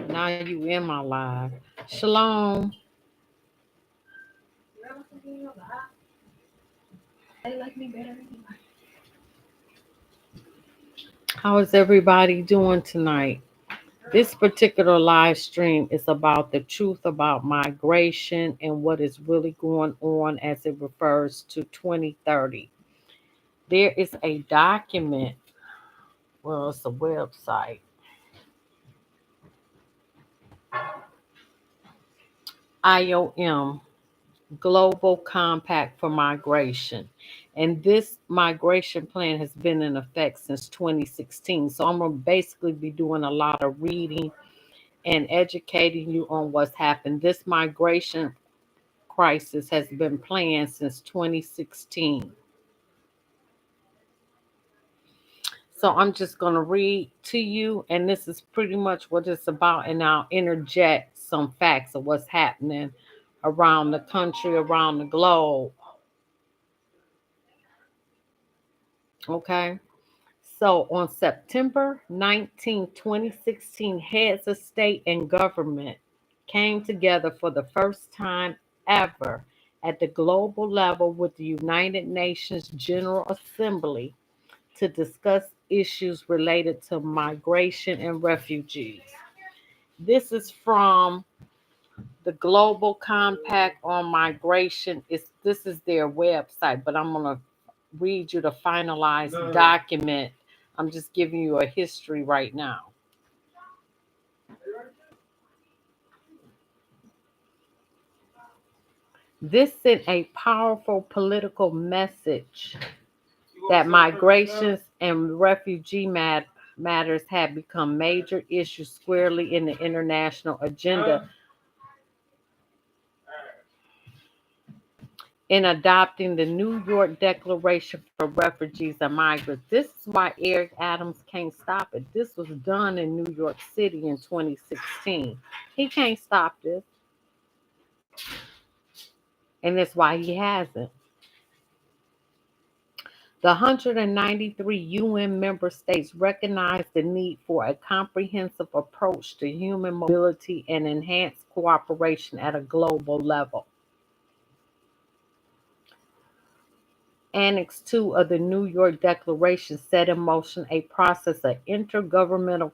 Now you in my live. Shalom. How is everybody doing tonight? This particular live stream is about the truth about migration and what is really going on as it refers to 2030. There is a document, well, it's a website, IOM, Global Compact for Migration. And this migration plan has been in effect since 2016. So I'm going to basically be doing a lot of reading and educating you on what's happened. This migration crisis has been planned since 2016. So I'm just going to read to you, and this is pretty much what it's about, and I'll interject some facts of what's happening around the country, around the globe. Okay. So on September 19, 2016, heads of state and government came together for the first time ever at the global level with the United Nations General Assembly to discuss issues related to migration and refugees. This is from the Global Compact on Migration. This is their website, but I'm going to read you the finalized document. I'm just giving you a history right now. This sent a powerful political message that migrations and refugee matters had become major issues squarely in the international agenda in adopting the New York Declaration for Refugees and Migrants. This is why Eric Adams can't stop it. This was done in New York City in 2016. He can't stop this, and that's why he hasn't. The 193 UN member states recognize the need for a comprehensive approach to human mobility and enhanced cooperation at a global level. Annex 2 of the New York Declaration set in motion a process of intergovernmental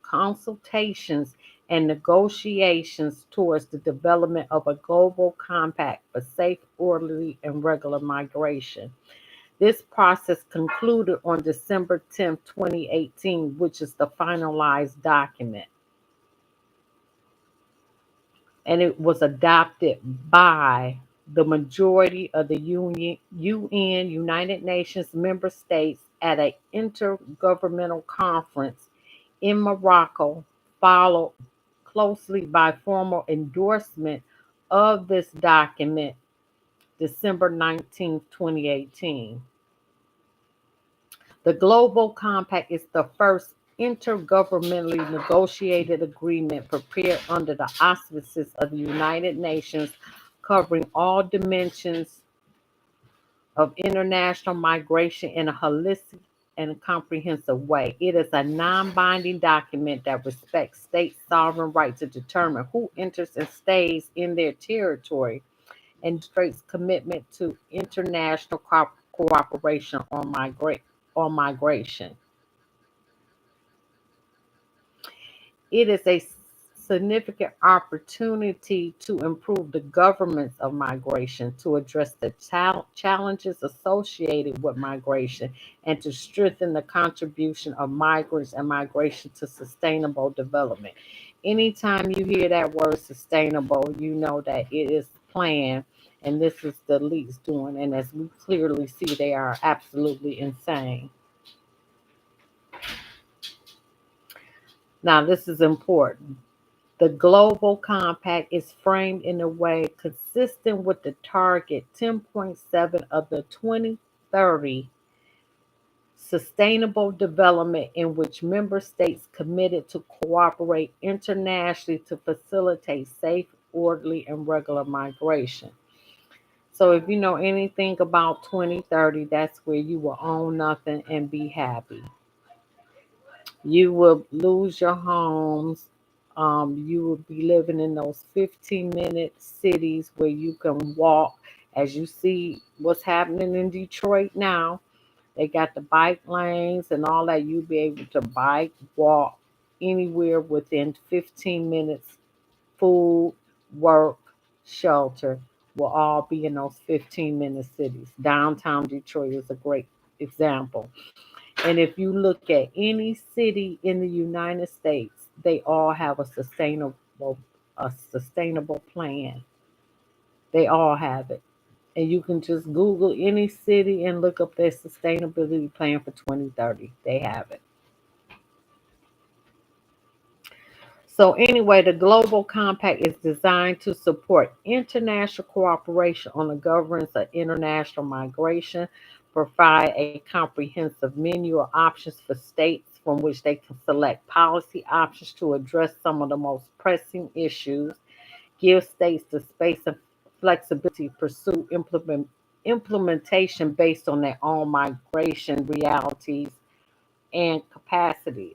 consultations and negotiations towards the development of a global compact for safe, orderly, and regular migration. This process concluded on December 10, 2018, which is the finalized document. And it was adopted by the majority of the UN, United Nations member states at an intergovernmental conference in Morocco, followed closely by formal endorsement of this document December 19, 2018. The Global Compact is the first intergovernmentally negotiated agreement prepared under the auspices of the United Nations, covering all dimensions of international migration in a holistic and comprehensive way. It is a non-binding document that respects state sovereign right to determine who enters and stays in their territory and demonstrates commitment to international cooperation on migration. It is a significant opportunity to improve the governance of migration, to address the challenges associated with migration, and to strengthen the contribution of migrants and migration to sustainable development. Anytime you hear that word sustainable, you know that it is planned, and this is the elites doing. And as we clearly see, they are absolutely insane. Now, this is important. The Global Compact is framed in a way consistent with the target 10.7 of the 2030 Sustainable Development, in which member states committed to cooperate internationally to facilitate safe, orderly, and regular migration. So if you know anything about 2030, that's where you will own nothing and be happy. You will lose your homes. You will be living in those 15-minute cities where you can walk. As you see what's happening in Detroit now, they got the bike lanes and all that. You'll be able to bike, walk anywhere within 15 minutes. Food, work, shelter will all be in those 15-minute cities. Downtown Detroit is a great example. And if you look at any city in the United States, they all have a sustainable plan. They all have it. And you can just Google any city and look up their sustainability plan for 2030. They have it. So, anyway, the Global Compact is designed to support international cooperation on the governance of international migration, provide a comprehensive menu of options for states from which they can select policy options to address some of the most pressing issues, give states the space and flexibility to pursue implementation based on their own migration realities and capacities.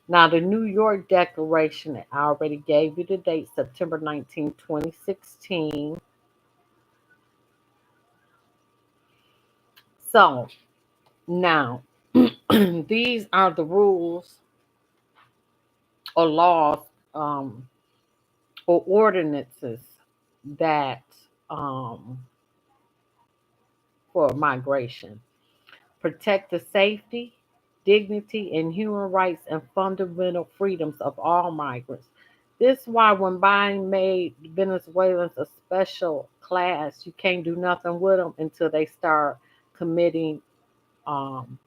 Now, the New York Declaration, I already gave you the date, September 19, 2016. So, now, these are the rules or laws um, or ordinances that um, for migration protect the safety, dignity, and human rights and fundamental freedoms of all migrants. This is why when Biden made Venezuelans a special class, you can't do nothing with them until they start committing um,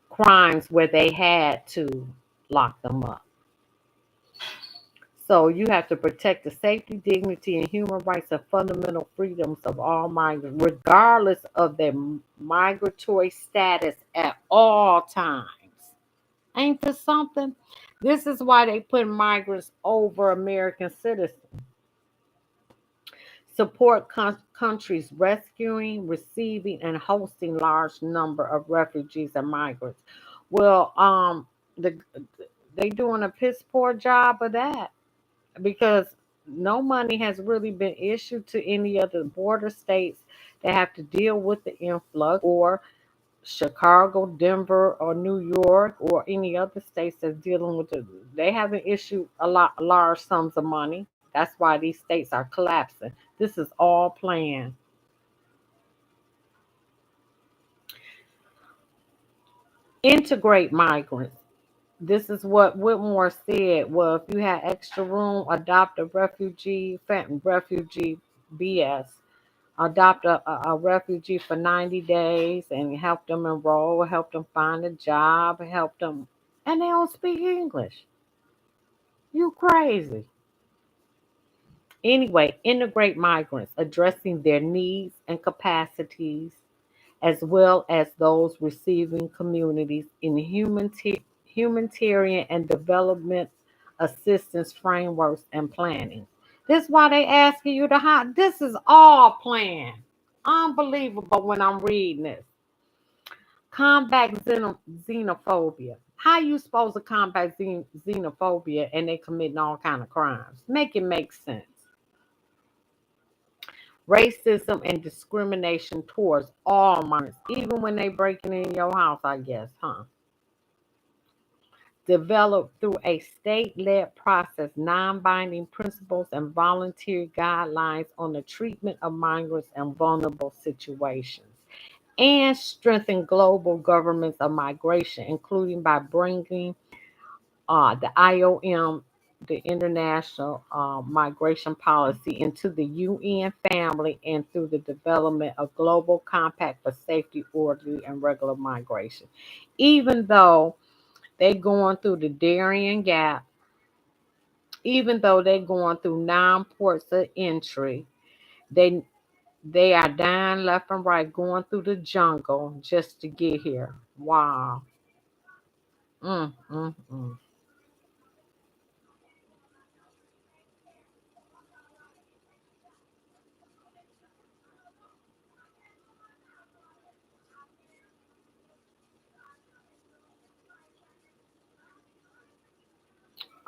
crimes where they had to lock them up. So you have to protect the safety, dignity, and human rights and fundamental freedoms of all migrants, regardless of their migratory status at all times. Ain't this something? This is why they put migrants over American citizens. Support countries rescuing, receiving, and hosting large number of refugees and migrants. Well, the, they doing a piss poor job of that because no money has really been issued to any of the border states that have to deal with the influx, or Chicago, Denver, or New York, or any other states that's dealing with it. They haven't issued a lot large sums of money. That's why these states are collapsing. This is all planned. Integrate migrants. This is what Whitmore said. Well, if you had extra room, adopt a refugee BS. Adopt a refugee for 90 days and help them enroll, help them find a job, help them. And they don't speak English. You crazy. Anyway, integrate migrants, addressing their needs and capacities, as well as those receiving communities in humanitarian and development assistance frameworks and planning. This is why they asking you to hire. This is all planned. Unbelievable when I'm reading this. Combat xenophobia. How you supposed to combat xenophobia and they committing all kind of crimes? Make it make sense. Racism and discrimination towards all minors, even when they breaking in your house, I guess, huh? Developed through a state-led process, non-binding principles and voluntary guidelines on the treatment of migrants and vulnerable situations, and strengthen global governments of migration, including by bringing the IOM, the International Migration Policy, into the UN family and through the development of global compact for safety, orderly, and regular migration. Even though they going through the Darien Gap, even though they going through 9 ports of entry, they they are dying left and right, going through the jungle just to get here. Wow. Mm, mm, mm.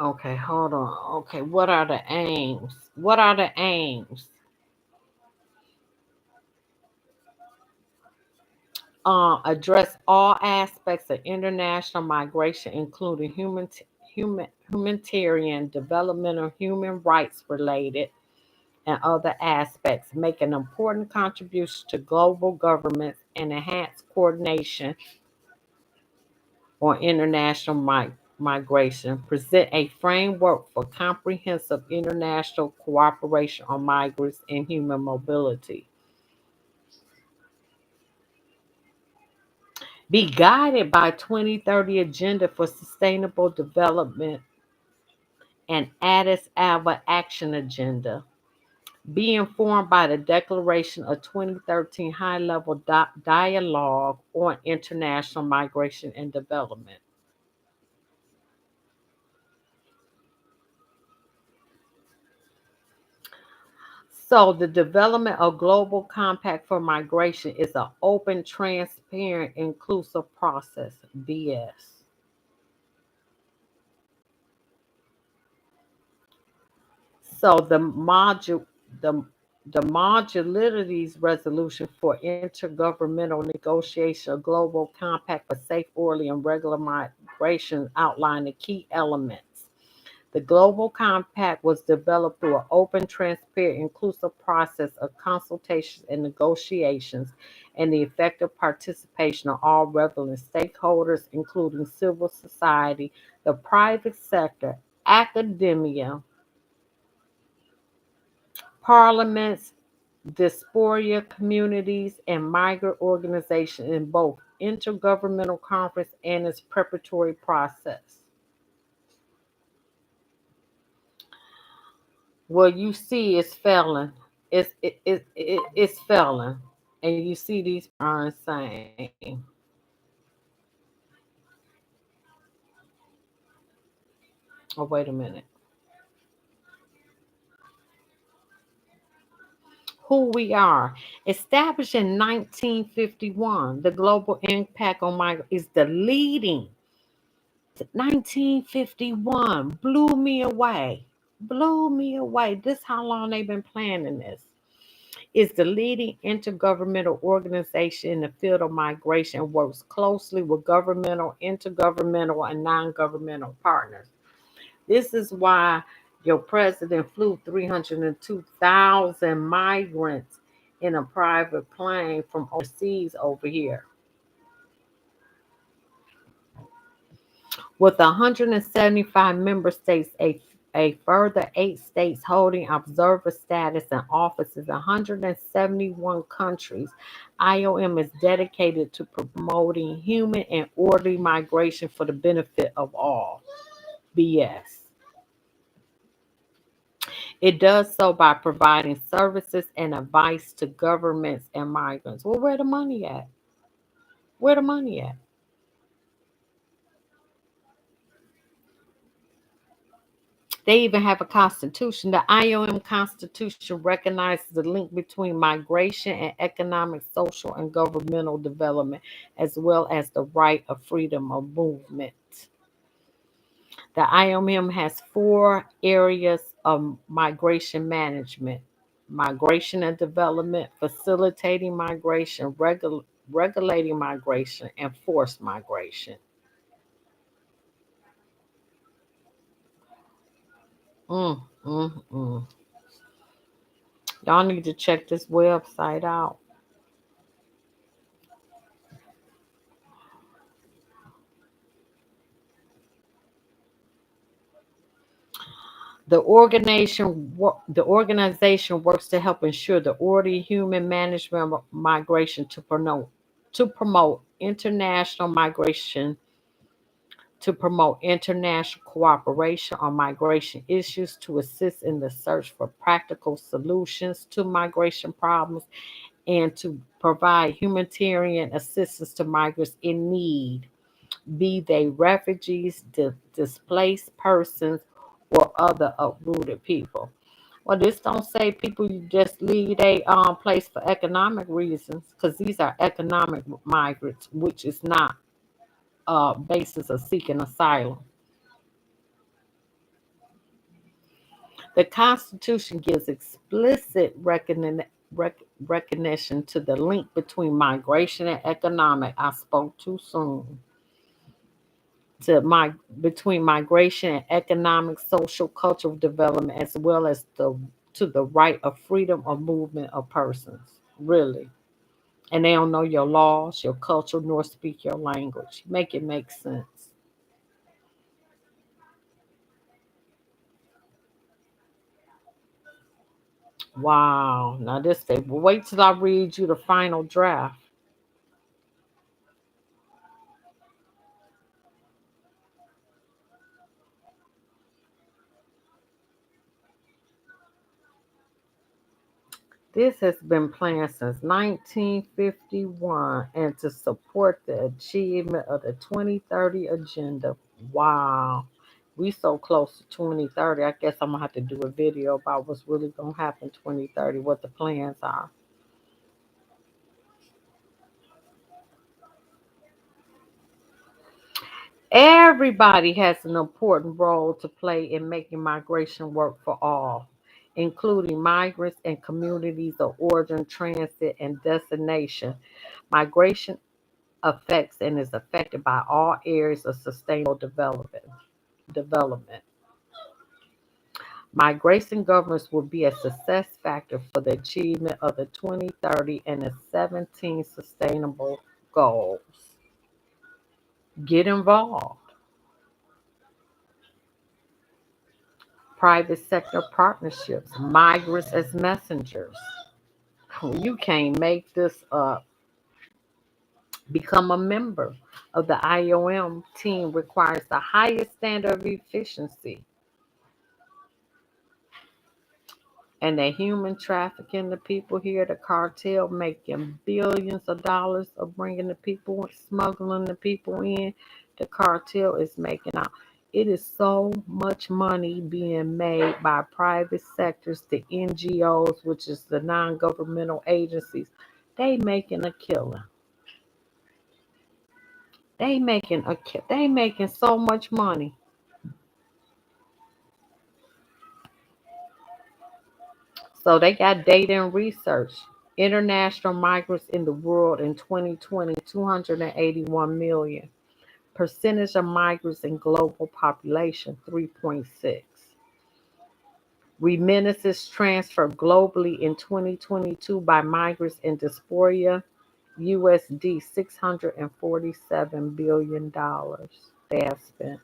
Okay, hold on. Okay, what are the aims? What are the aims? Address all aspects of international migration, including humanitarian, developmental, human rights related, and other aspects, make an important contribution to global governments and enhance coordination on international migration, present a framework for comprehensive international cooperation on migrants and human mobility, be guided by 2030 Agenda for Sustainable Development and Addis Ababa Action Agenda, be informed by the Declaration of 2013 High-Level Dialogue on International Migration and Development. So the development of Global Compact for Migration is an open, transparent, inclusive process. BS. So the the modularities resolution for intergovernmental negotiation of global compact for safe, orderly, and regular migration outline the key elements. The Global Compact was developed through an open, transparent, inclusive process of consultations and negotiations and the effective participation of all relevant stakeholders, including civil society, the private sector, academia, parliaments, diaspora communities, and migrant organizations in both intergovernmental conference and its preparatory process. What you see is felon. It's felon, and you see these are insane. Oh, wait a minute. Who we are. Established in 1951, the global impact on migrants is the leading. 1951 blew me away. Blew me away. This how long they've been planning this. Is the leading intergovernmental organization in the field of migration and works closely with governmental, intergovernmental, and non-governmental partners. This is why your president flew 302,000 migrants in a private plane from overseas over here. With 175 member states, a further 8 states holding observer status and offices, 171 countries, IOM is dedicated to promoting human and orderly migration for the benefit of all. BS. It does so by providing services and advice to governments and migrants. Well, where the money at? Where the money at? They even have a constitution. The IOM Constitution recognizes the link between migration and economic, social, and governmental development, as well as the right of freedom of movement. The IOM has 4 areas of migration management: migration and development, facilitating migration, regulating migration, and forced migration. Mm, mm, mm. Y'all need to check this website out. The organization works to help ensure the orderly human management of migration to promote international migration, to promote international cooperation on migration issues, to assist in the search for practical solutions to migration problems, and to provide humanitarian assistance to migrants in need, be they refugees, displaced persons, or other uprooted people. Well, this don't say people you just leave a place for economic reasons, because these are economic migrants, which is not basis of seeking asylum. The Constitution gives explicit recognition to the link between migration and economic. I spoke too soon. To my Between migration and economic, social, cultural development, as well as the right of freedom of movement of persons. Really, and they don't know your laws, your culture, nor speak your language. Make it make sense. Wow. Now this day, well, wait till I read you the final draft. This has been planned since 1951 and to support the achievement of the 2030 agenda. Wow. We so close to 2030. I guess I'm gonna have to do a video about what's really gonna happen 2030, what the plans are. Everybody has an important role to play in making migration work for all, including migrants and communities of origin, transit, and destination. Migration affects and is affected by all areas of sustainable development. Migration governance will be a success factor for the achievement of the 2030 and the 17 sustainable goals. Get involved. Private sector partnerships, migrants as messengers. You can't make this up. Become a member of the IOM team requires the highest standard of efficiency. And the human trafficking, the people here, the cartel making billions of dollars of bringing the people, smuggling the people in. The cartel is making out. It is so much money being made by private sectors, the NGOs, which is the non-governmental agencies. They making a killing. They making so much money. So they got data and research. International migrants in the world in 2020, 281 million. Percentage of migrants in global population, 3.6. Remittances transferred globally in 2022 by migrants in diaspora, USD $647 billion they have spent.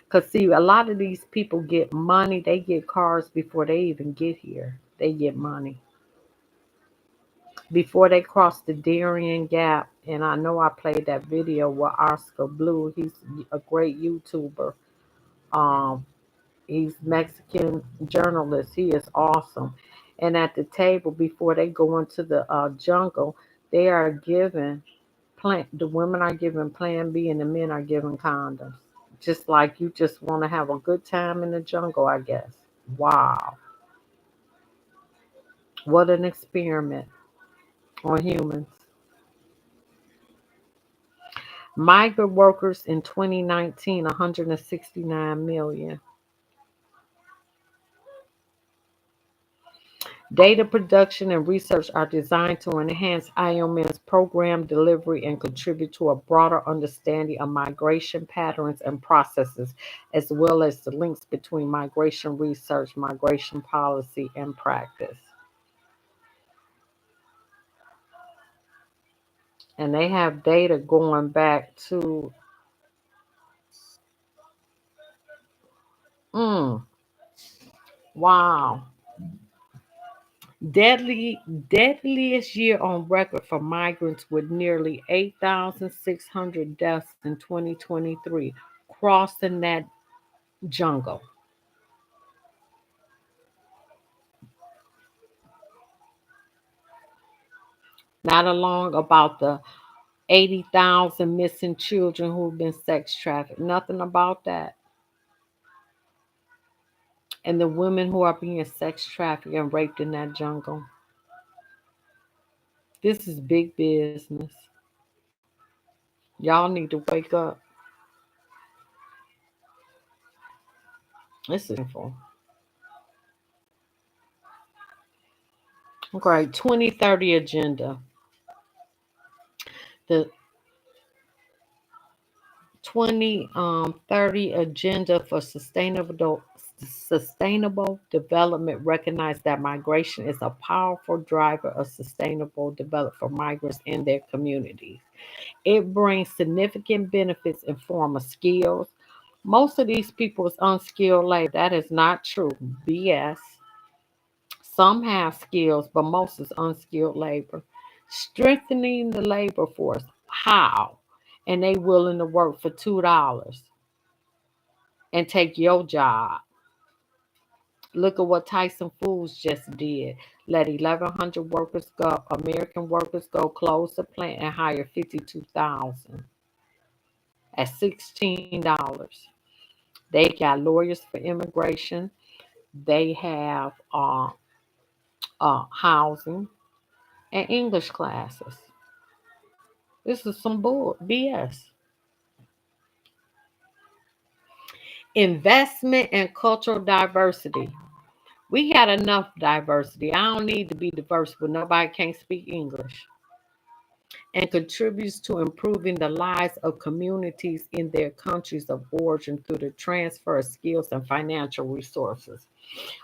Because, see, a lot of these people get money, they get cars before they even get here. They get money. Before they cross the Darien Gap, and I know I played that video with Oscar Blue. He's a great YouTuber. Um, he's Mexican journalist. He is awesome. And at the table before they go into the jungle, they are given the women are given Plan B and the men are given condoms. Just like you just want to have a good time in the jungle, I guess. Wow, what an experiment on humans. Migrant workers in 2019, 169 million. Data production and research are designed to enhance IOM's program delivery and contribute to a broader understanding of migration patterns and processes, as well as the links between migration research, migration policy, and practice. And they have data going back to, mm, wow, deadliest year on record for migrants with nearly 8,600 deaths in 2023, crossing that jungle. Not along about the 80,000 missing children who've been sex trafficked. Nothing about that. And the women who are being sex trafficked and raped in that jungle. This is big business. Y'all need to wake up. This is painful. Okay, 2030 agenda. The 2030 agenda for sustainable development recognize that migration is a powerful driver of sustainable development for migrants and their communities. It brings significant benefits in form of skills. Most of these people is unskilled labor. That is not true. BS. Some have skills, but most is unskilled labor. Strengthening the labor force. How? And they willing to work for $2 and take your job. Look at what Tyson Foods just did. Let 1,100 workers go, American workers go, close the plant and hire 52,000 at $16. They got lawyers for immigration. They have housing and English classes. This is some bull BS. Investment and cultural diversity. We got enough diversity. I don't need to be diverse, but nobody can't speak English. And contributes to improving the lives of communities in their countries of origin through the transfer of skills and financial resources.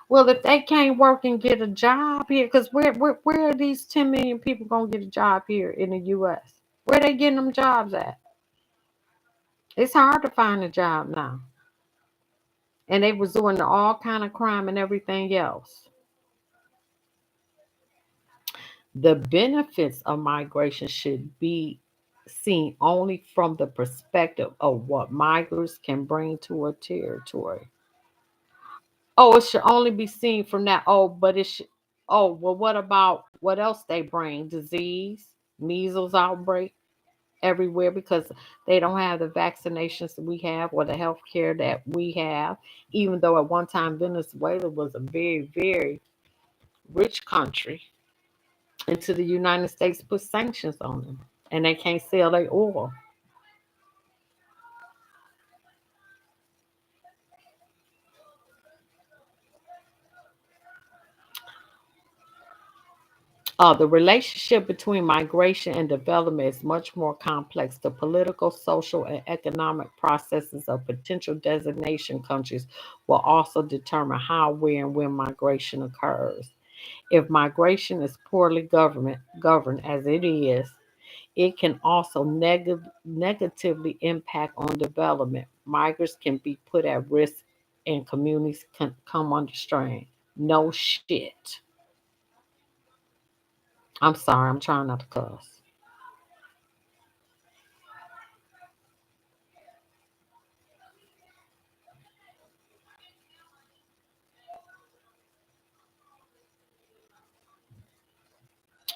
Well, if they can't work and get a job here, because where are these 10 million people going to get a job here in the U.S.? Where they getting them jobs at? It's hard to find a job now. And they resorting to all kind of crime and everything else. The benefits of migration should be seen only from the perspective of what migrants can bring to a territory. Oh, it should only be seen from that. Oh, but it should. Oh, well, what about what else they bring? Disease, measles outbreak everywhere because they don't have the vaccinations that we have or the health care that we have. Even though at one time Venezuela was a very, very rich country, until the United States put sanctions on them and they can't sell their oil. The relationship between migration and development is much more complex. The political, social, and economic processes of potential destination countries will also determine how, where, and when migration occurs. If migration is poorly governed as it is, it can also negatively impact on development. Migrants can be put at risk and communities can come under strain. No shit. I'm sorry, I'm trying not to cuss.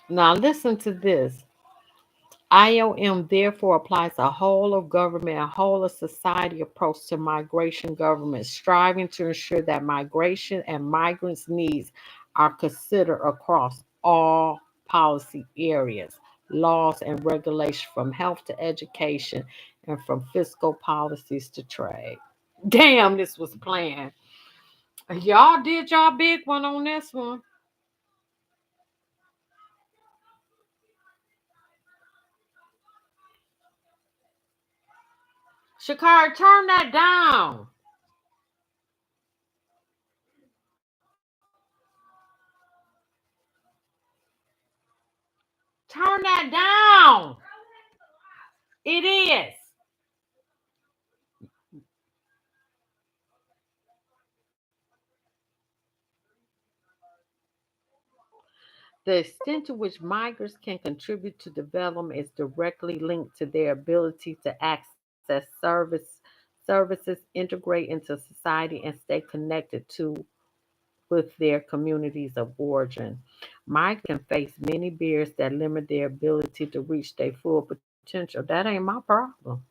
Now, listen to this. IOM therefore applies a whole of government, a whole of society approach to migration government, striving to ensure that migration and migrants' needs are considered across all policy areas, laws and regulations from health to education and from fiscal policies to trade. Damn, this was planned. Y'all did y'all big one on this one. Shakari, turn that down. Turn that down. It is. The extent to which migrants can contribute to development is directly linked to their ability to access services, integrate into society, and stay connected to with their communities of origin. Migrants can face many barriers that limit their ability to reach their full potential. That ain't my problem.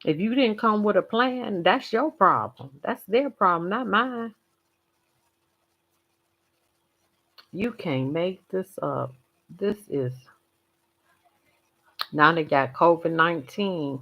If you didn't come with a plan, that's your problem. That's their problem, not mine. You can't make this up. This is now they got COVID-19.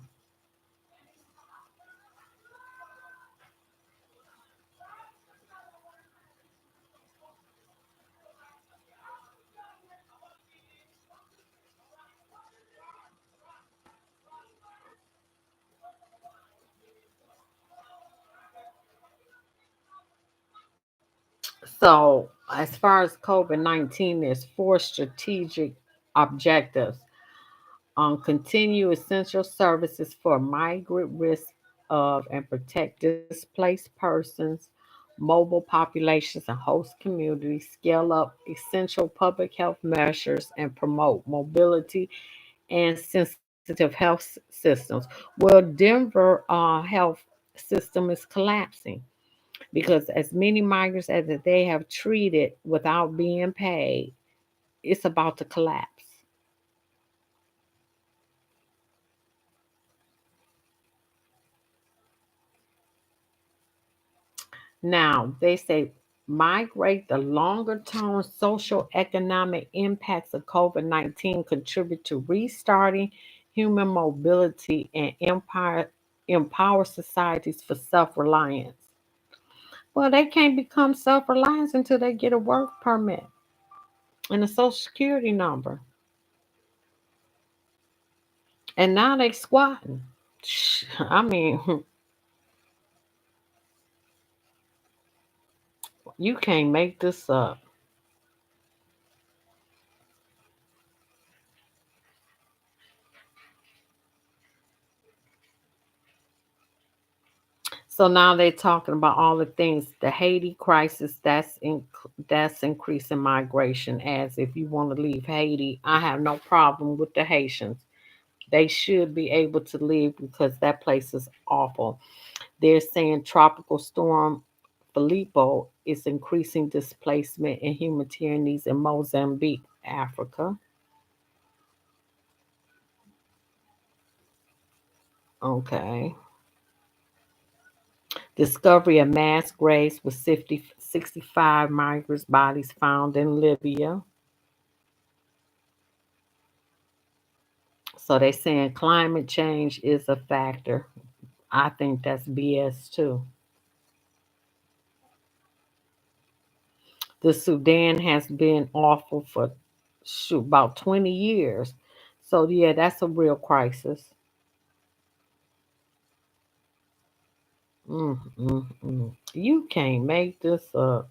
So, as far as COVID-19, there's four strategic objectives on continue essential services for migrant risk of and protect displaced persons, mobile populations, and host communities, scale up essential public health measures, and promote mobility and sensitive health systems. Well, Denver health system is collapsing because as many migrants as they have treated without being paid, it's about to collapse. Now, they say migrate the longer term social economic impacts of COVID 19 contribute to restarting human mobility and empower societies for self reliance. Well, they can't become self reliant until they get a work permit and a social security number. And now they squatting. I mean, you can't make this up. So now they're talking about all the things, the Haiti crisis that's increasing migration. As if you want to leave Haiti, I have no problem with the Haitians. They should be able to leave because that place is awful. They're saying tropical storm Filippo is increasing displacement and humanitarian needs in Mozambique, Africa. Okay. Discovery of mass graves with 65 migrants' bodies found in Libya. So they saying climate change is a factor. I think that's BS too. The Sudan has been awful for about 20 years. So yeah, that's a real crisis. You can't make this up.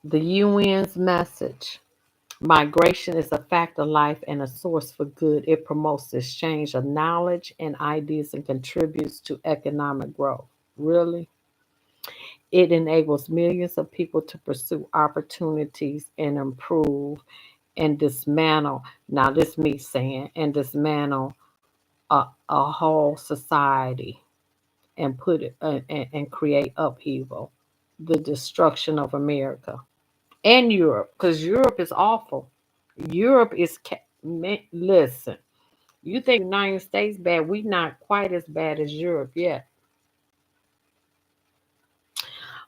The UN's message. Migration is a fact of life and a source for good. It promotes the exchange of knowledge and ideas and contributes to economic growth. Really? It enables millions of people to pursue opportunities and improve and dismantle. Now, this me saying, and dismantle a whole society and put it and create upheaval, the destruction of America and Europe, because Europe is awful. Europe is listen. You think United States bad? We not quite as bad as Europe yet.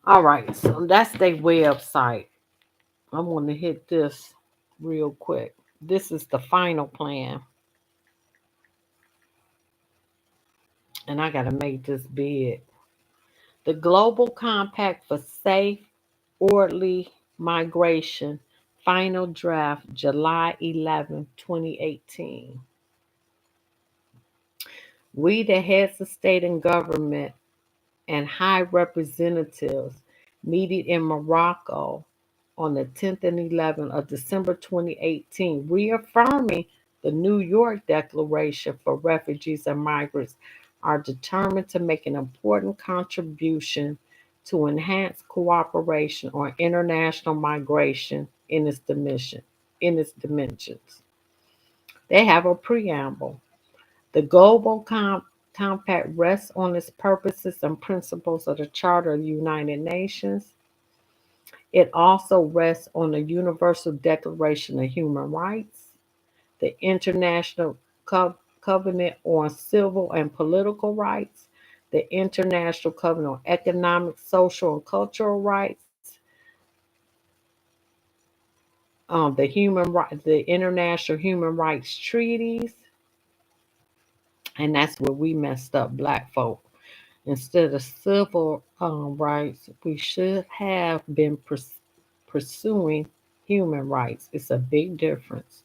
All right, so that's their website. I want to hit this real quick. This is the final plan, and I got to make this big. The Global Compact for Safe, Orderly Migration, final draft, July 11th, 2018. We, the heads of state and government, and high representatives meeting in Morocco on the 10th and 11th of December 2018, reaffirming the New York Declaration for Refugees and Migrants, are determined to make an important contribution to enhance cooperation on international migration in its dimensions. They have a preamble. The Compact rests on its purposes and principles of the Charter of the United Nations. It also rests on the Universal Declaration of Human Rights, the International Covenant on Civil and Political Rights, the International Covenant on Economic, Social, and Cultural Rights, the International Human Rights Treaties, and that's where we messed up, Black folk. Instead of civil rights, we should have been pursuing human rights. It's a big difference.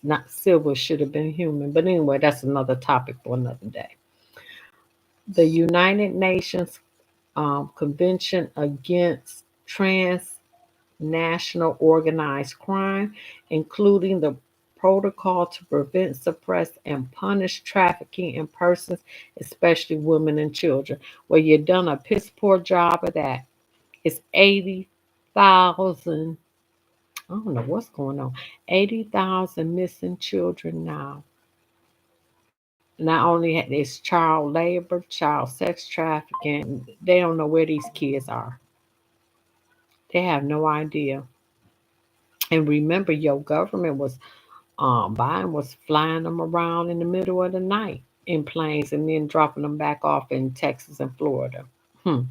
Not silver should have been human. But anyway, that's another topic for another day. The United Nations Convention Against Transnational Organized Crime, including the protocol to prevent, suppress, and punish trafficking in persons, especially women and children. Well, you've done a piss poor job of that. It's 80,000. I don't know what's going on. 80,000 missing children now. Not only is child labor, child sex trafficking, they don't know where these kids are. They have no idea. And remember, your government was Biden was flying them around in the middle of the night in planes and then dropping them back off in Texas and Florida. Hmm.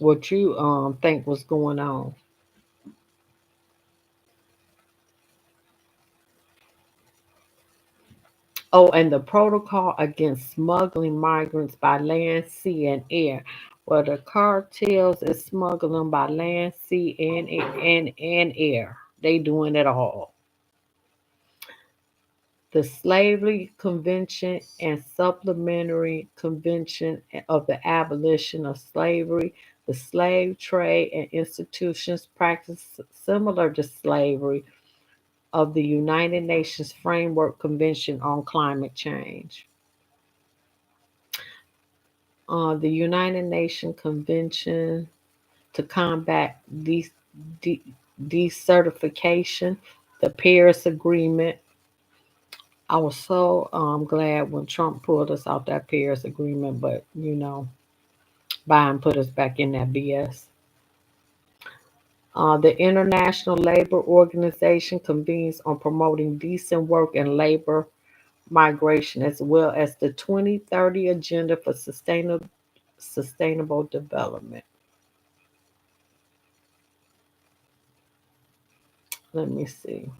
What you think was going on? Oh, and the protocol against smuggling migrants by land, sea, and air. Well, the cartels is smuggling by land, sea, and air. They doing it all. The Slavery Convention and Supplementary Convention of the Abolition of Slavery, the slave trade and institutions practiced similar to slavery of the United Nations Framework Convention on Climate Change. The United Nations Convention to combat de- desertification, the Paris Agreement. I was so glad when Trump pulled us out that Paris Agreement, but Biden put us back in that BS. The International Labor Organization convenes on promoting decent work and labor migration, as well as the 2030 Agenda for Sustainable Development. Let me see.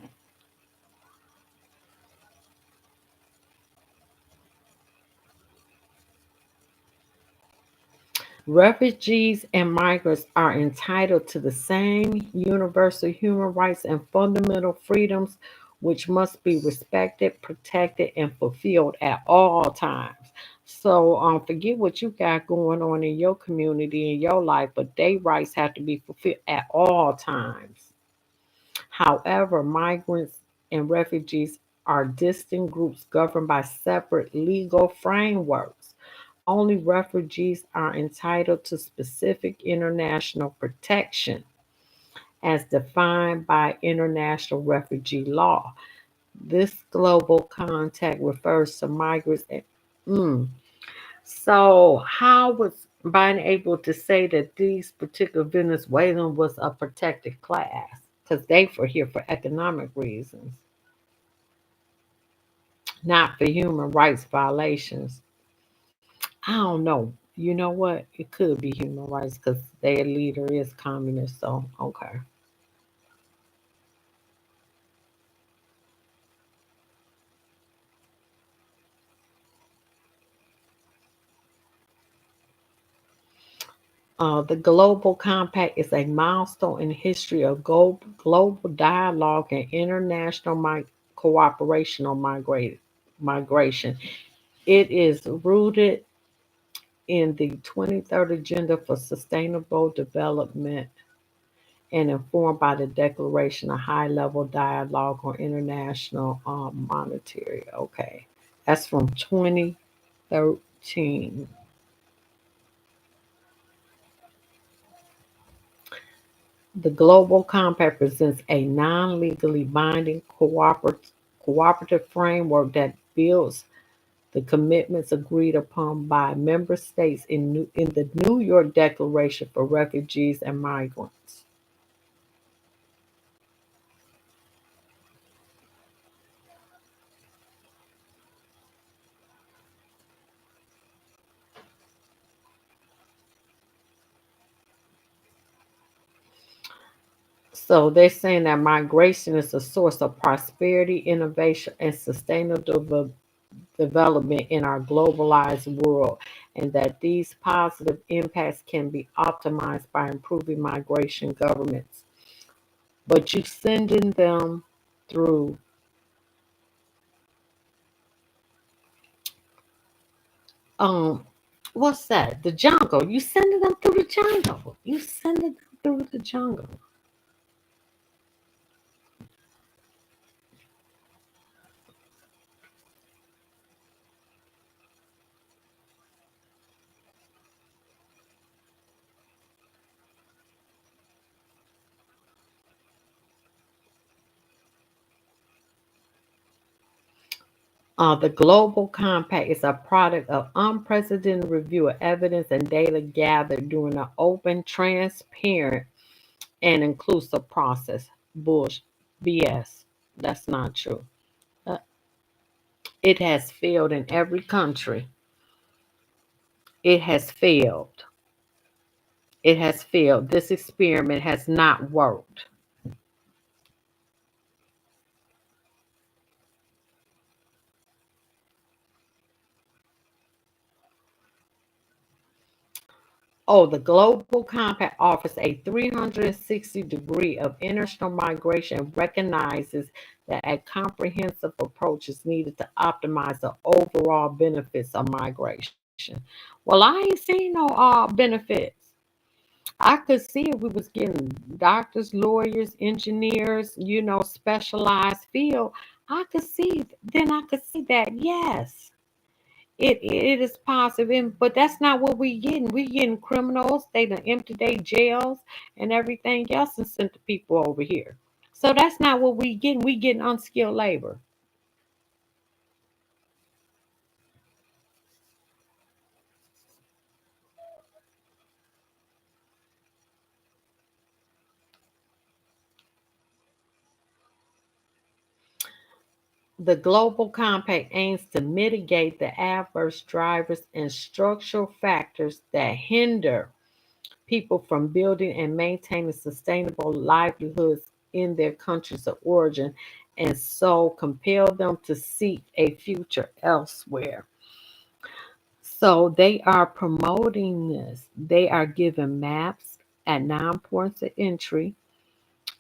Refugees and migrants are entitled to the same universal human rights and fundamental freedoms, which must be respected, protected, and fulfilled at all times. So, forget what you got going on in your community in your life, but their rights have to be fulfilled at all times. However, migrants and refugees are distinct groups governed by separate legal frameworks. Only refugees are entitled to specific international protection as defined by international refugee law. This global contact refers to migrants. Mm. So, how was Biden able to say that these particular Venezuelans was a protected class? Because they were here for economic reasons, not for human rights violations. I don't know. You know what? It could be human rights because their leader is communist. So, okay. The Global Compact is a milestone in the history of global dialogue and international cooperation on migration. It is rooted in the 2030 Agenda for Sustainable Development and informed by the Declaration of High Level Dialogue on International Monetary. Okay, that's from 2013. The Global Compact presents a non legally binding cooperative framework that builds the commitments agreed upon by member states in the New York Declaration for Refugees and Migrants. So they're saying that migration is a source of prosperity, innovation, and sustainable development in our globalized world, and that these positive impacts can be optimized by improving migration governments. But you sending them through Um, what's that? The jungle. You sending them through the jungle. You sending them through the jungle. The Global Compact is a product of unprecedented review of evidence and data gathered during an open, transparent, and inclusive process. Bush, BS. That's not true. Uh, It has failed in every country. It has failed. It has failed. This experiment has not worked. Oh, the Global Compact offers a 360 degree of international migration and recognizes that a comprehensive approach is needed to optimize the overall benefits of migration. Well, I ain't seen no benefits. I could see if we was getting doctors, lawyers, engineers, specialized field. I could see, then I could see that, yes. It is positive, but that's not what we getting. We getting criminals. They done empty their jails and everything else and sent the people over here. So that's not what we getting. We getting unskilled labor. The Global Compact aims to mitigate the adverse drivers and structural factors that hinder people from building and maintaining sustainable livelihoods in their countries of origin and so compel them to seek a future elsewhere. So they are promoting this. They are giving maps at 9 points of entry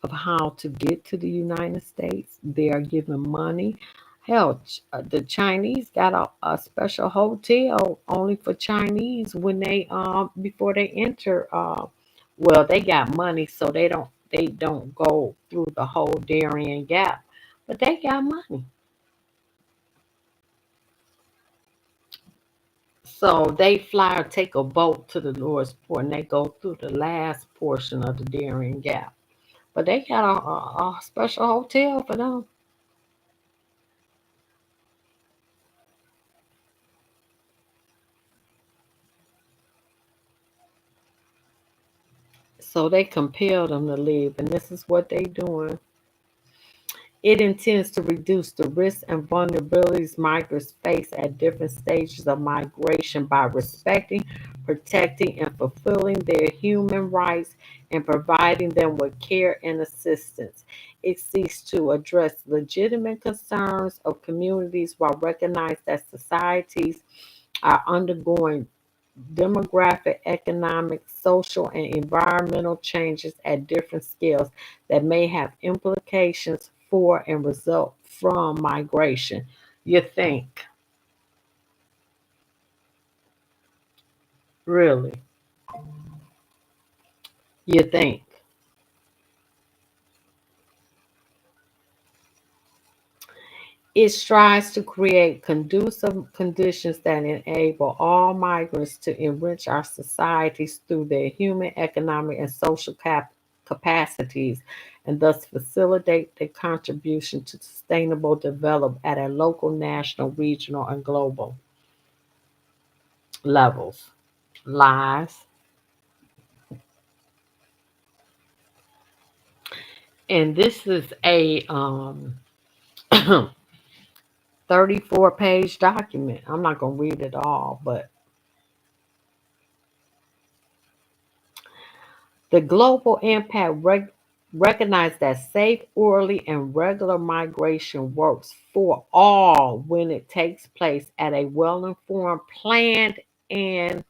of how to get to the United States. They are giving money. Hell, the Chinese got a special hotel only for Chinese when they before they enter. Well, they got money, so they don't go through the whole Darien Gap, but they got money. So they fly or take a boat to the lowest port and they go through the last portion of the Darien Gap. But they got a special hotel for them. So they compel them to leave, and this is what they doing. It intends to reduce the risks and vulnerabilities migrants face at different stages of migration by respecting, protecting, and fulfilling their human rights and providing them with care and assistance. It seeks to address legitimate concerns of communities while recognizing that societies are undergoing demographic, economic, social, and environmental changes at different scales that may have implications for and result from migration. You think, really, you think. It strives to create conducive conditions that enable all migrants to enrich our societies through their human, economic, and social capacities, and thus facilitate their contribution to sustainable development at a local, national, regional, and global levels. Lies. And this is a 34-page document. I'm not going to read it all, but the global impact recognizes that safe, orderly, and regular migration works for all when it takes place at a well informed, planned, and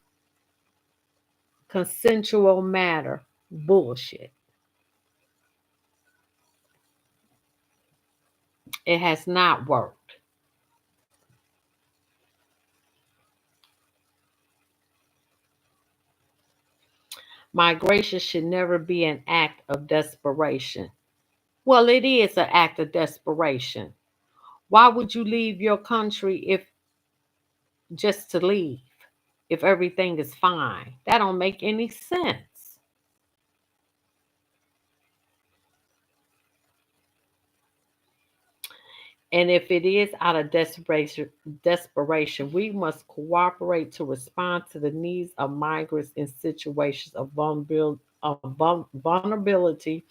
consensual manner. Bullshit. It has not worked. Migration should never be an act of desperation. Well, it is an act of desperation. Why would you leave your country if just to leave? If everything is fine, that don't make any sense. And if it is out of desperation, we must cooperate to respond to the needs of migrants in situations of vulnerability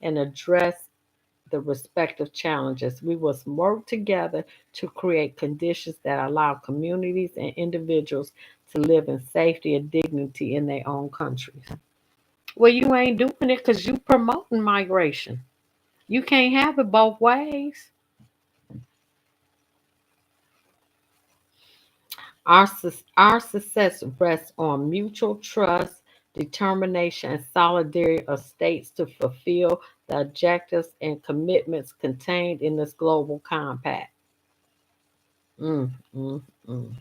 and address the respective challenges. We must work together to create conditions that allow communities and individuals to live in safety and dignity in their own countries. Well, you ain't doing it because you promoting migration. You can't have it both ways. Our success rests on mutual trust, determination, and solidarity of states to fulfill the objectives and commitments contained in this global compact. Mm, mm, mm.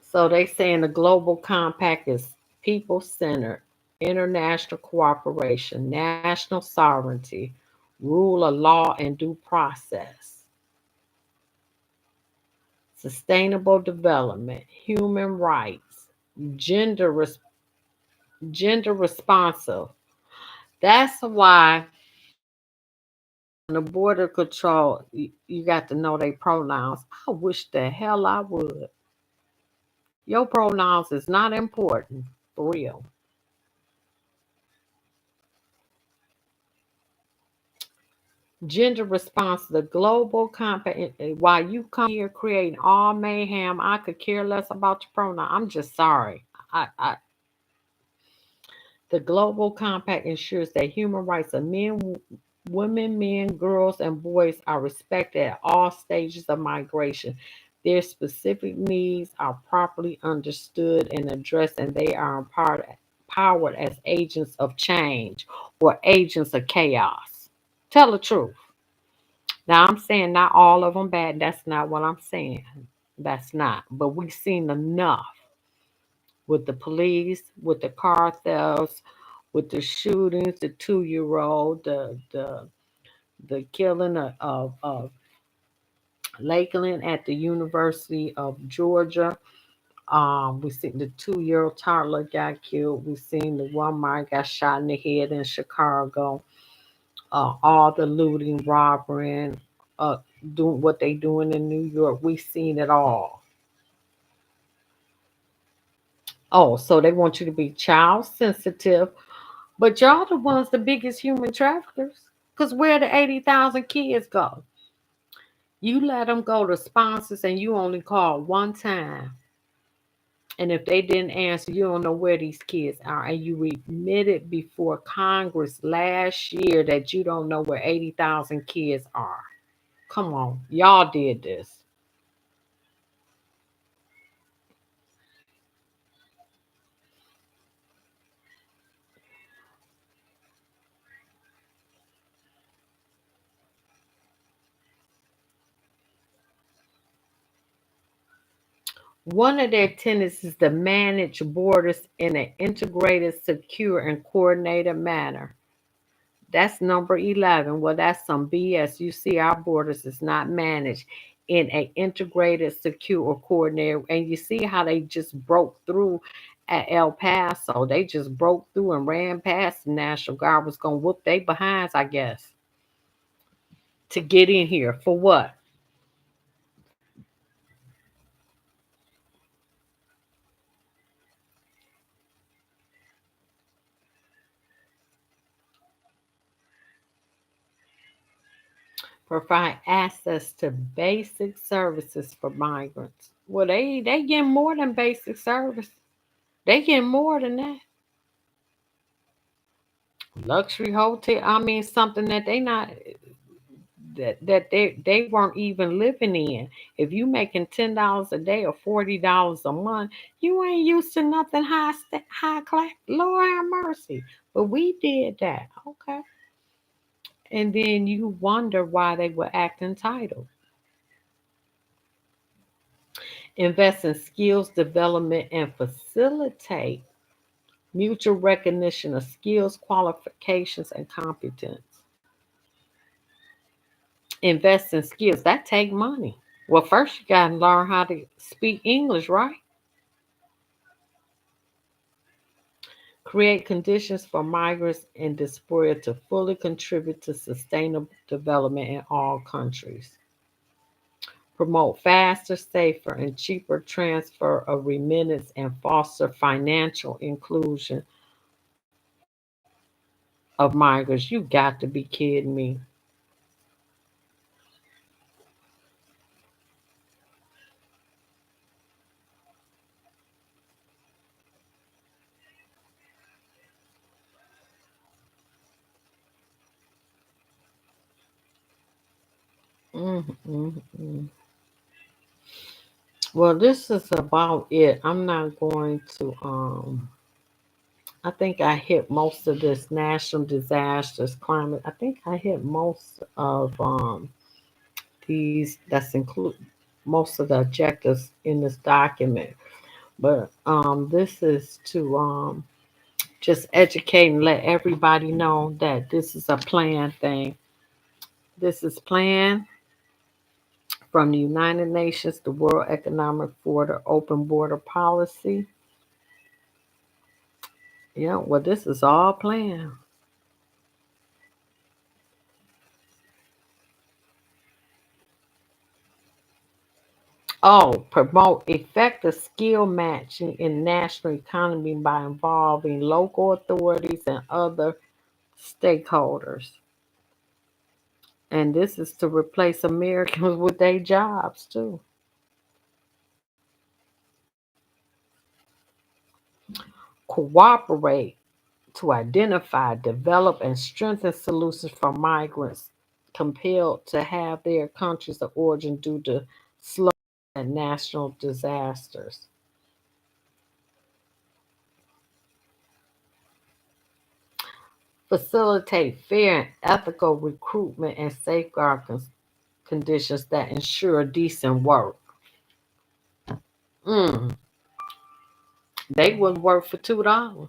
So they saying the global compact is people centered, international cooperation, national sovereignty, rule of law and due process, sustainable development, human rights, gender gender responsive. That's why on the border control you got to know their pronouns. I wish the hell I would. Your pronouns is not important for real. Gender response to the global compact. While you come here creating all mayhem, I could care less about your pronoun. I'm just sorry. I The global compact ensures that human rights of men, women, men, girls, and boys are respected at all stages of migration. Their specific needs are properly understood and addressed, and they are empowered as agents of change or agents of chaos. Tell the truth. Now, I'm saying not all of them bad. That's not what I'm saying. That's not. But we've seen enough with the police, with the car thefts, with the shootings, the 2 year old, the killing of Lakeland at the University of Georgia. We seen the 2 year old toddler got killed. We seen the one man got shot in the head in Chicago. All the looting, robbery, uh, doing what they doing in New York. We seen it all. Oh, so they want you to be child sensitive, but y'all the ones the biggest human traffickers. Cause where the 80,000 kids go? You let them go to sponsors and you only call one time. And if they didn't answer, you don't know where these kids are. And you admitted before Congress last year that you don't know where 80,000 kids are. Come on, y'all did this. One of their tenets is to manage borders in an integrated, secure, and coordinated manner. That's number 11. Well, that's some BS. You see, our borders is not managed in an integrated, secure, or coordinated. And you see how they just broke through at El Paso. They just broke through and ran past the National Guard was going to whoop they behinds, I guess, to get in here. For what? Provide access to basic services for migrants. Well, they get more than basic service. They get more than that. Luxury hotel. I mean, something that they not that they weren't even living in. If you making $10 a day or $40 a month, you ain't used to nothing high class. Lord have mercy. But we did that, okay. And then you wonder why they were acting entitled. Invest in skills development and facilitate mutual recognition of skills, qualifications, and competence. Invest in skills that take money. Well, first you got to learn how to speak English, right? Create conditions for migrants and diaspora to fully contribute to sustainable development in all countries. Promote faster, safer, and cheaper transfer of remittance and foster financial inclusion of migrants. You got to be kidding me. Mm. Well, this is about it. I'm not going to. I think I hit most of this national disasters, climate. I think I hit most of these. That's include most of the objectives in this document. But this is to just educate and let everybody know that this is a planned thing. This is planned from the United Nations, the World Economic Forum, Open Border Policy. Yeah, well, this is all planned. Oh, promote effective skill matching in national economy by involving local authorities and other stakeholders. And this is to replace Americans with their jobs too. Cooperate to identify, develop, and strengthen solutions for migrants compelled to have their countries of origin due to slow and national disasters. Facilitate fair and ethical recruitment and safeguard conditions that ensure decent work. Mm, they wouldn't work for $2.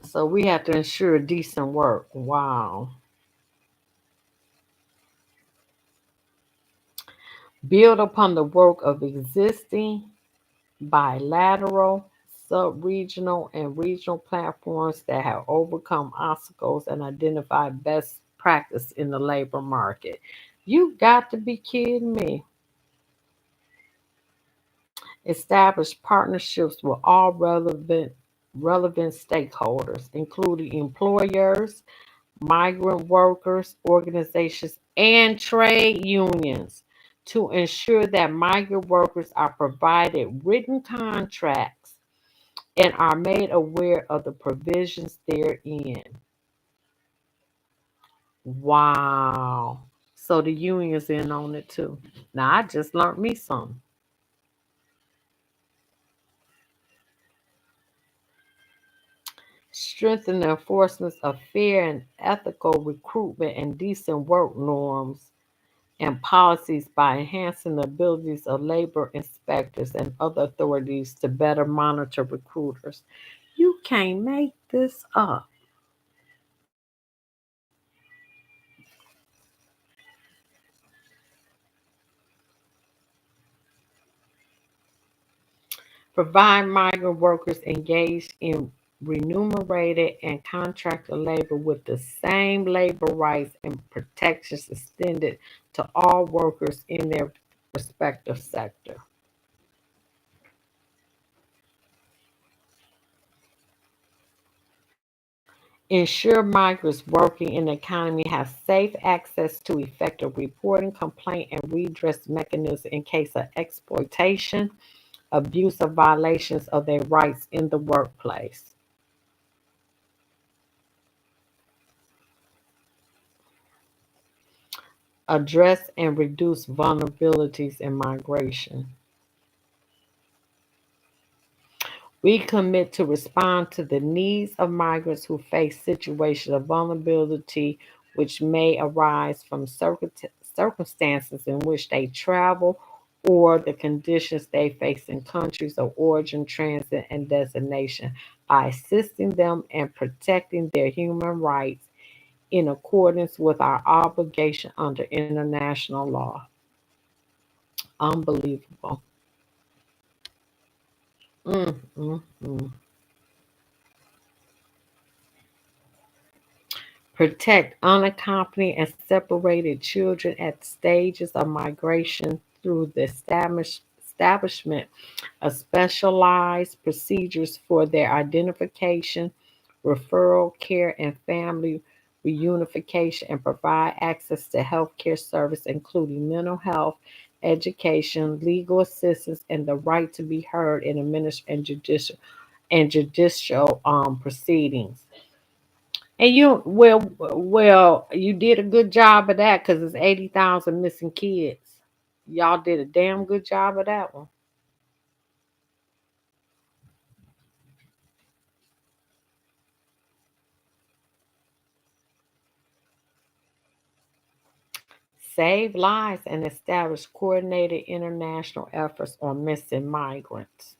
So we have to ensure decent work. Wow. Build upon the work of existing bilateral, sub-regional, and regional platforms that have overcome obstacles and identified best practice in the labor market. You got to be kidding me. Establish partnerships with all relevant stakeholders, including employers, migrant workers, organizations, and trade unions to ensure that migrant workers are provided written contracts and are made aware of the provisions therein. Wow. So the union's in on it too. Now I just learned me something. Strengthen the enforcement of fair and ethical recruitment and decent work norms and policies by enhancing the abilities of labor inspectors and other authorities to better monitor recruiters. You can't make this up. Provide migrant workers engaged in remunerated and contracted labor with the same labor rights and protections extended to all workers in their respective sector. Ensure migrants working in the economy have safe access to effective reporting, complaint, and redress mechanisms in case of exploitation, abuse, or violations of their rights in the workplace. Address and reduce vulnerabilities in migration. We commit to respond to the needs of migrants who face situations of vulnerability which may arise from circumstances in which they travel or the conditions they face in countries of origin, transit, and destination by assisting them and protecting their human rights in accordance with our obligation under international law. Unbelievable. Mm, mm, mm. Protect unaccompanied and separated children at stages of migration through the establishment of specialized procedures for their identification, referral care, and family reunification, and provide access to healthcare service, including mental health, education, legal assistance, and the right to be heard in judicial proceedings. And you did a good job of that because it's 80,000 missing kids. Y'all did a damn good job of that one. Save lives and establish coordinated international efforts on missing migrants.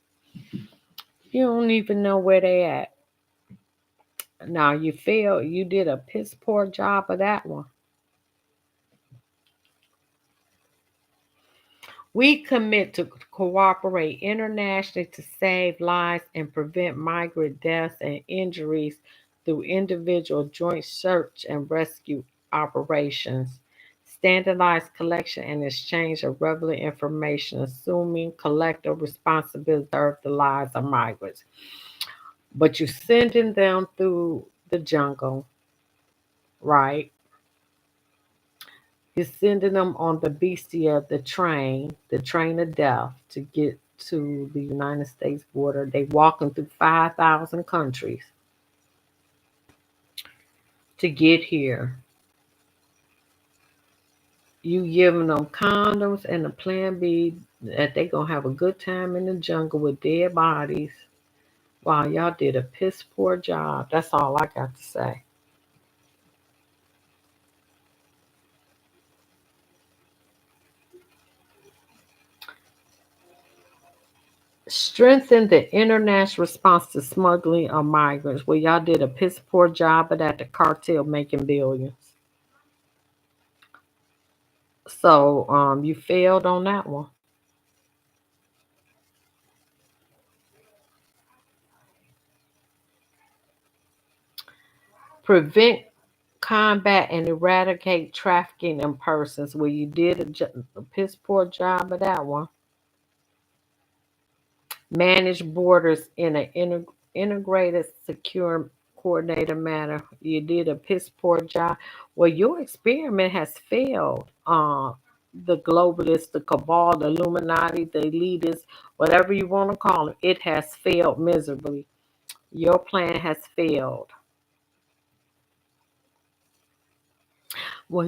You don't even know where they at. Now you feel you did a piss poor job of that one. We commit to cooperate internationally to save lives and prevent migrant deaths and injuries through individual joint search and rescue operations, standardized collection and exchange of relevant information, assuming collective responsibility to preserve the lives of migrants. But you're sending them through the jungle, right? You're sending them on the beastie of the train of death to get to the United States border. They walking through 5,000 countries to get here. You giving them condoms and a plan B that they gonna have a good time in the jungle with dead bodies. Wow, y'all did a piss poor job. That's all I got to say. Strengthen the international response to smuggling of migrants. Well, y'all did a piss poor job of that. The cartel making billions. So you failed on that one. Prevent, combat, and eradicate trafficking in persons. Well, you did a piss poor job of that one. Manage borders in an integrated, secure, coordinated manner. You did a piss poor job. Well, your experiment has failed. The globalists, the cabal, the Illuminati, the elitists, whatever you want to call it, it has failed miserably. Your plan has failed. Well,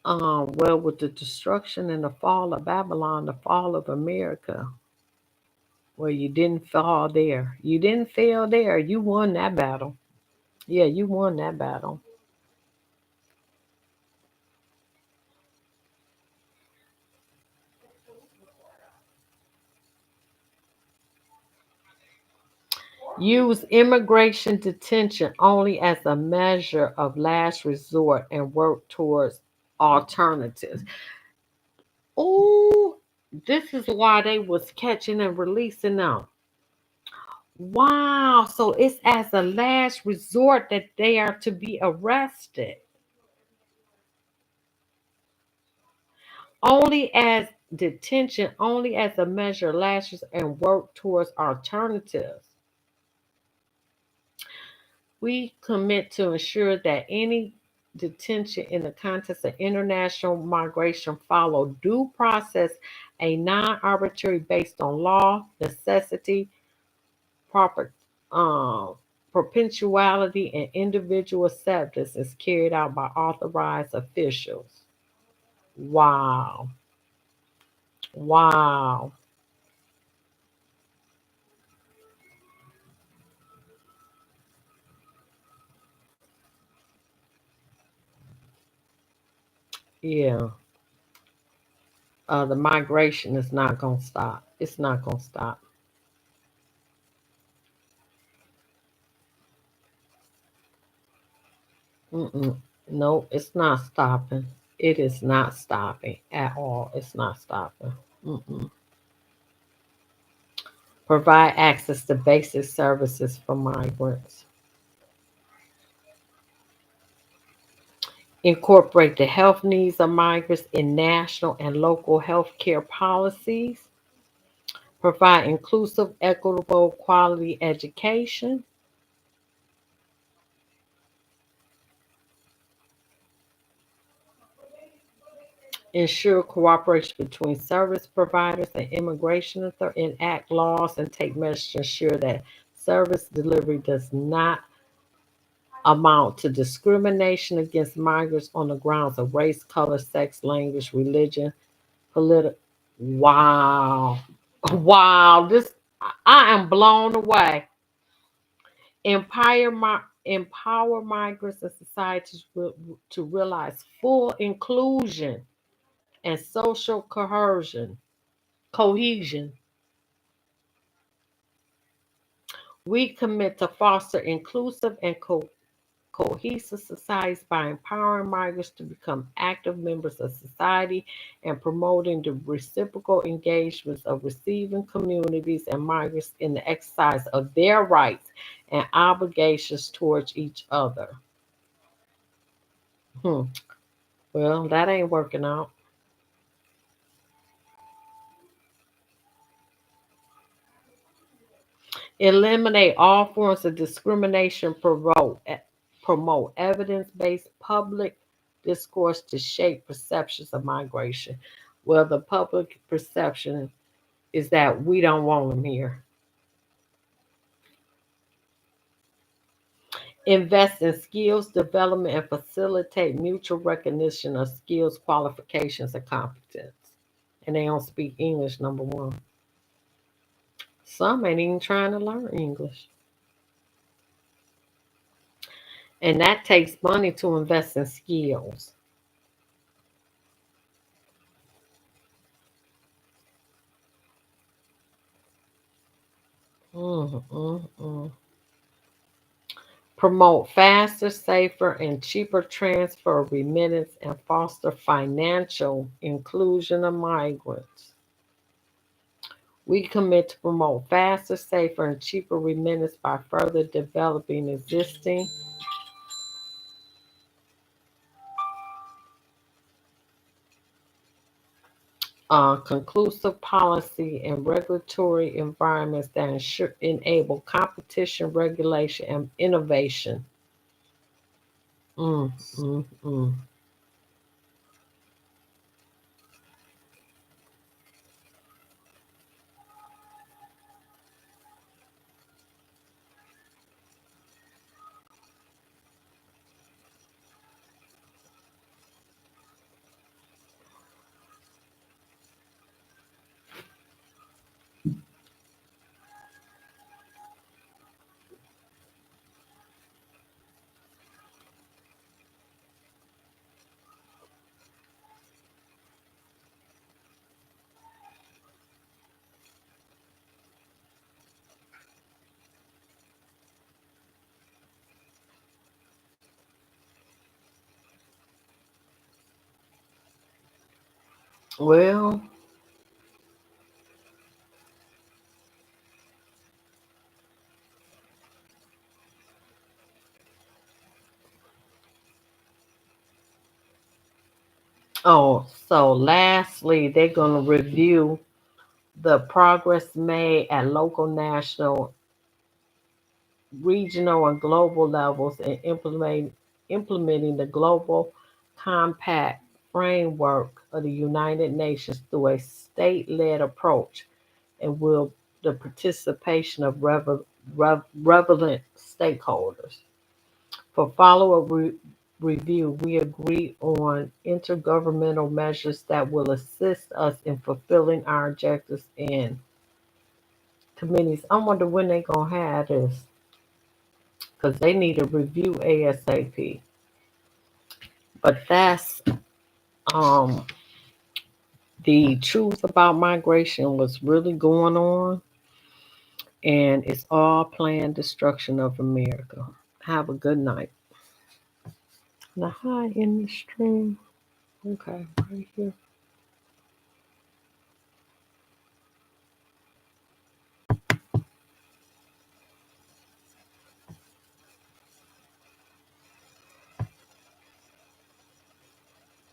with the destruction and the fall of Babylon, the fall of America, well, you didn't fall there. You didn't fail there. You won that battle. Yeah, you won that battle. Use immigration detention only as a measure of last resort and work towards alternatives. Oh, this is why they was catching and releasing them. Wow, so it's as a last resort that they are to be arrested. Only as detention, only as a measure of last resort and work towards alternatives. We commit to ensure that any detention in the context of international migration follow due process, a non-arbitrary based on law, necessity, proper perpetuality, and individual acceptance is carried out by authorized officials. Wow. Wow. Yeah. The migration is not going to stop. It's not going to stop. Mm-mm. No, it's not stopping. It is not stopping at all. It's not stopping. Mm-mm. Provide access to basic services for migrants. Incorporate the health needs of migrants in national and local health care policies. Provide inclusive, equitable, quality education. Ensure cooperation between service providers and immigration authorities. Enact laws and take measures to ensure that service delivery does not amount to discrimination against migrants on the grounds of race, color, sex, language, religion, political. Wow. Wow. I am blown away. Empower migrants and societies to realize full inclusion and social cohesion. We commit to foster inclusive and cohesive societies by empowering migrants to become active members of society and promoting the reciprocal engagements of receiving communities and migrants in the exercise of their rights and obligations towards each other. Hmm. Well, that ain't working out. Eliminate all forms of discrimination. Promote evidence-based public discourse to shape perceptions of migration. Well, the public perception is that we don't want them here. Invest in skills development and facilitate mutual recognition of skills, qualifications, and competence. And they don't speak English, number one. Some ain't even trying to learn English. And that takes money to invest in skills. Mm, mm, mm. Promote faster, safer, and cheaper transfer of remittance and foster financial inclusion of migrants. We commit to promote faster, safer, and cheaper remittance by further developing existing conclusive policy and regulatory environments that enable competition, regulation, and innovation. Mm, mm, mm. Well, oh, so lastly, they're going to review the progress made at local, national, regional, and global levels in implementing the global compact framework of the United Nations through a state-led approach and will the participation of relevant stakeholders. For follow-up review, we agree on intergovernmental measures that will assist us in fulfilling our objectives in committees. I wonder when they're gonna have this because they need a review ASAP. But that's um The truth about migration was really going on, and it's all planned destruction of America. Have a good night. The high in the stream. Okay, right here.